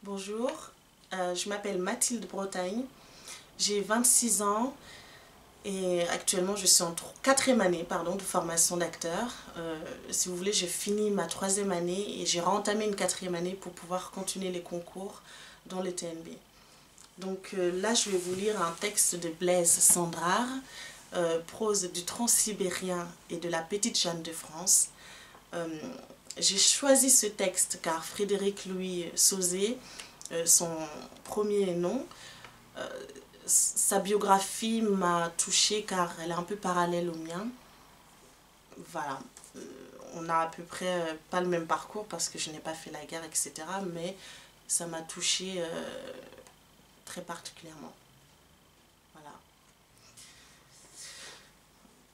Bonjour, je m'appelle Mathilde Bretagne, j'ai 26 ans et actuellement je suis en quatrième année de formation d'acteur. Si vous voulez, j'ai fini ma troisième année et j'ai rentamé une quatrième année pour pouvoir continuer les concours dans le TNB. Donc là, je vais vous lire un texte de Blaise Cendrars, prose du Transsibérien et de la Petite Jeanne de France. J'ai choisi ce texte car Frédéric Louis Sauzet, son premier nom, sa biographie m'a touchée car elle est un peu parallèle au mien. Voilà, on n'a à peu près pas le même parcours parce que je n'ai pas fait la guerre, etc. Mais ça m'a touchée très particulièrement. Voilà.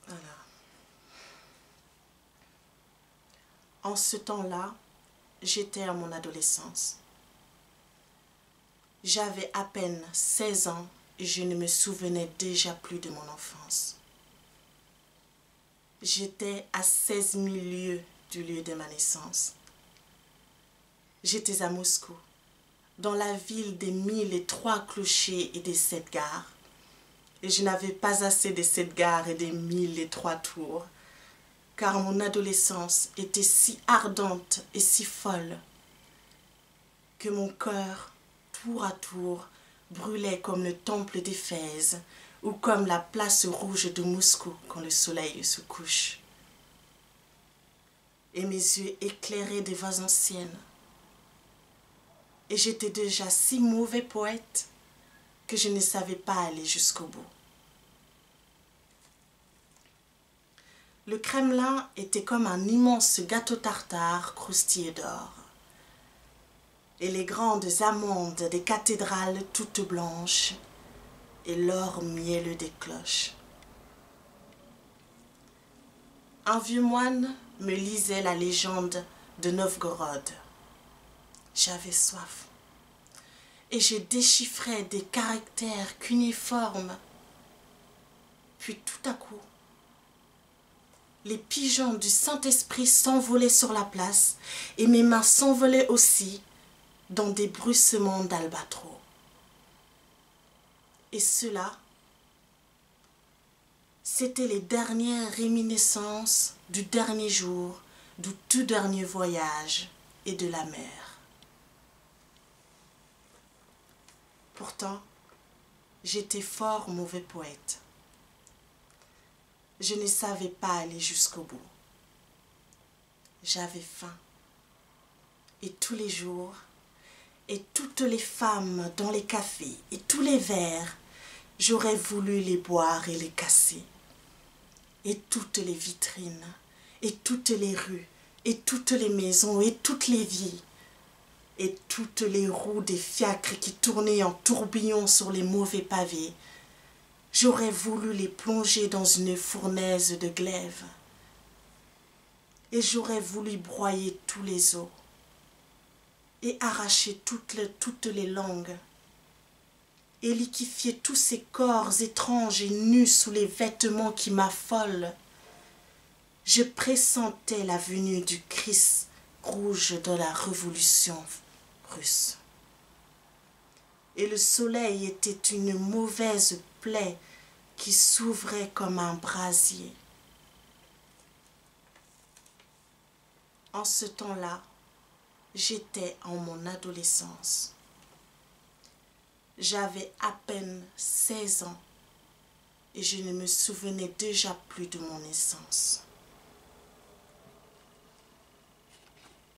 Voilà. En ce temps-là, j'étais à mon adolescence. J'avais à peine 16 ans et je ne me souvenais déjà plus de mon enfance. J'étais à 16 000 lieues du lieu de ma naissance. J'étais à Moscou, dans la ville des 1003 clochers et des 7 gares. Et je n'avais pas assez des 7 gares et des 1003 tours, car mon adolescence était si ardente et si folle que mon cœur, tour à tour, brûlait comme le temple d'Éphèse ou comme la place rouge de Moscou quand le soleil se couche. Et mes yeux éclairaient des voix anciennes. Et j'étais déjà si mauvais poète que je ne savais pas aller jusqu'au bout. Le Kremlin était comme un immense gâteau tartare croustillé d'or. Et les grandes amandes des cathédrales toutes blanches et l'or mielleux des cloches. Un vieux moine me lisait la légende de Novgorod. J'avais soif et je déchiffrais des caractères cunéiformes. Puis tout à coup, les pigeons du Saint-Esprit s'envolaient sur la place et mes mains s'envolaient aussi dans des bruissements d'albatros. Et cela, c'était les dernières réminiscences du dernier jour, du tout dernier voyage et de la mer. Pourtant, j'étais fort mauvais poète. Je ne savais pas aller jusqu'au bout. J'avais faim. Et tous les jours, et toutes les femmes dans les cafés et tous les verres, j'aurais voulu les boire et les casser. Et toutes les vitrines, et toutes les rues, et toutes les maisons, et toutes les vies, et toutes les roues des fiacres qui tournaient en tourbillon sur les mauvais pavés, j'aurais voulu les plonger dans une fournaise de glaive. Et j'aurais voulu broyer tous les os et arracher toutes les langues et liquéfier tous ces corps étranges et nus sous les vêtements qui m'affolent. Je pressentais la venue du Christ rouge de la révolution russe. Et le soleil était une mauvaise plaie qui s'ouvrait comme un brasier. En ce temps-là, j'étais en mon adolescence. J'avais à peine 16 ans et je ne me souvenais déjà plus de mon naissance.